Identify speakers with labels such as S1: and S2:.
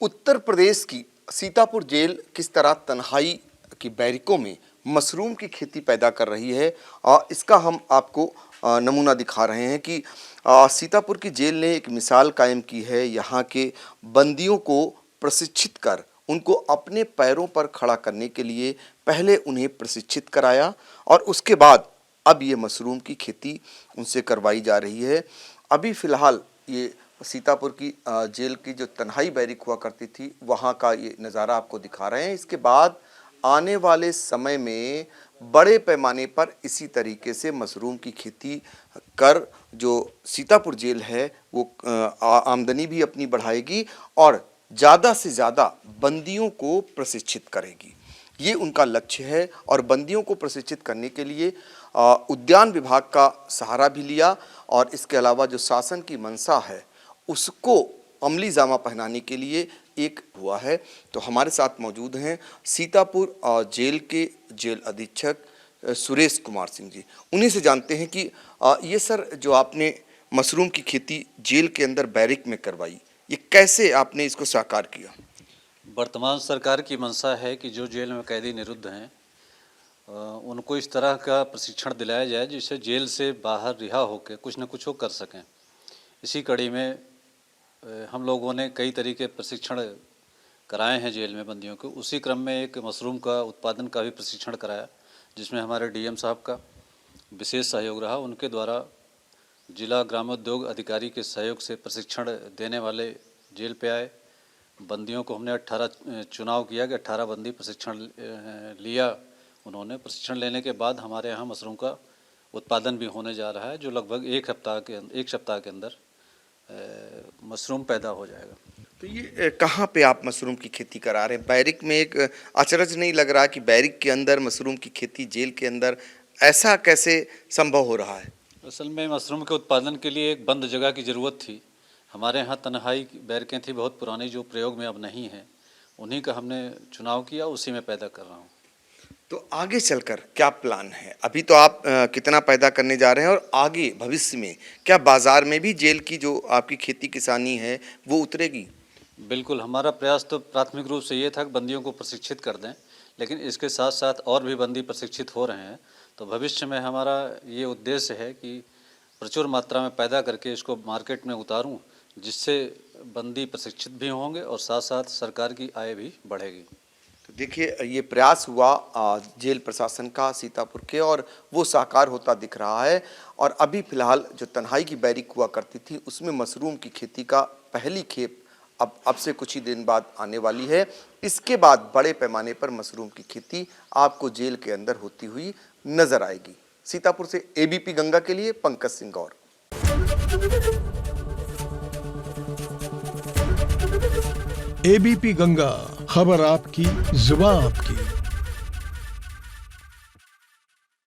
S1: उत्तर प्रदेश की सीतापुर जेल किस तरह तन्हाई की बैरिकों में मशरूम की खेती पैदा कर रही है, इसका हम आपको नमूना दिखा रहे हैं कि सीतापुर की जेल ने एक मिसाल कायम की है। यहाँ के बंदियों को प्रशिक्षित कर उनको अपने पैरों पर खड़ा करने के लिए पहले उन्हें प्रशिक्षित कराया और उसके बाद अब ये मशरूम की खेती उनसे करवाई जा रही है। अभी फ़िलहाल ये सीतापुर की जेल की जो तन्हाई बैरिक हुआ करती थी वहाँ का ये नज़ारा आपको दिखा रहे हैं। इसके बाद आने वाले समय में बड़े पैमाने पर इसी तरीके से मशरूम की खेती कर जो सीतापुर जेल है वो आमदनी भी अपनी बढ़ाएगी और ज़्यादा से ज़्यादा बंदियों को प्रशिक्षित करेगी। ये उनका लक्ष्य है और बंदियों को प्रशिक्षित करने के लिए उद्यान विभाग का सहारा भी लिया और इसके अलावा जो शासन की मंशा है उसको अमली जामा पहनाने के लिए एक हुआ है। तो हमारे साथ मौजूद हैं सीतापुर जेल के जेल अधीक्षक सुरेश कुमार सिंह जी। उन्हीं से जानते हैं कि ये सर जो आपने मशरूम की खेती जेल के अंदर बैरिक में करवाई, ये कैसे आपने इसको साकार किया?
S2: वर्तमान सरकार की मंशा है कि जो जेल में कैदी निरुद्ध हैं उनको इस तरह का प्रशिक्षण दिलाया जाए जिससे जेल से बाहर रिहा होकर कुछ न कुछ वो कर सकें। इसी कड़ी में हम लोगों ने कई तरीके प्रशिक्षण कराए हैं जेल में बंदियों को। उसी क्रम में एक मशरूम का उत्पादन का भी प्रशिक्षण कराया जिसमें हमारे डीएम साहब का विशेष सहयोग रहा। उनके द्वारा जिला ग्रामोद्योग अधिकारी के सहयोग से प्रशिक्षण देने वाले जेल पे आए। बंदियों को हमने 18 चुनाव किया कि 18 बंदी प्रशिक्षण लिया। उन्होंने प्रशिक्षण लेने के बाद हमारे यहाँ मशरूम का उत्पादन भी होने जा रहा है जो लगभग एक सप्ताह के अंदर मशरूम पैदा हो जाएगा।
S1: तो ये कहाँ पे आप मशरूम की खेती करा रहे हैं? बैरिक में एक अचरज नहीं लग रहा कि बैरिक के अंदर मशरूम की खेती जेल के अंदर, ऐसा कैसे संभव हो रहा है?
S2: असल में मशरूम के उत्पादन के लिए एक बंद जगह की ज़रूरत थी। हमारे यहाँ तन्हाई बैरिकें थी बहुत पुरानी जो प्रयोग में अब नहीं है, उन्हीं का हमने चुनाव किया, उसी में पैदा कर रहा हूँ।
S1: तो आगे चलकर क्या प्लान है? अभी तो आप कितना पैदा करने जा रहे हैं और आगे भविष्य में क्या बाज़ार में भी जेल की जो आपकी खेती किसानी है वो उतरेगी?
S2: बिल्कुल, हमारा प्रयास तो प्राथमिक रूप से ये था कि बंदियों को प्रशिक्षित कर दें, लेकिन इसके साथ साथ और भी बंदी प्रशिक्षित हो रहे हैं। तो भविष्य में हमारा ये उद्देश्य है कि प्रचुर मात्रा में पैदा करके इसको मार्केट में उतारूं, जिससे बंदी प्रशिक्षित भी होंगे और साथ साथ सरकार की आय भी बढ़ेगी।
S1: तो देखिए ये प्रयास हुआ जेल प्रशासन का सीतापुर के और वो साकार होता दिख रहा है। और अभी फ़िलहाल जो तन्हाई की बैरिक हुआ करती थी उसमें मशरूम की खेती का पहली खेप अब से कुछ ही दिन बाद आने वाली है। इसके बाद बड़े पैमाने पर मशरूम की खेती आपको जेल के अंदर होती हुई नजर आएगी। सीतापुर से एबीपी गंगा के लिए पंकज सिंह गौर।
S3: एबीपी गंगा, खबर आपकी, जुबान आपकी।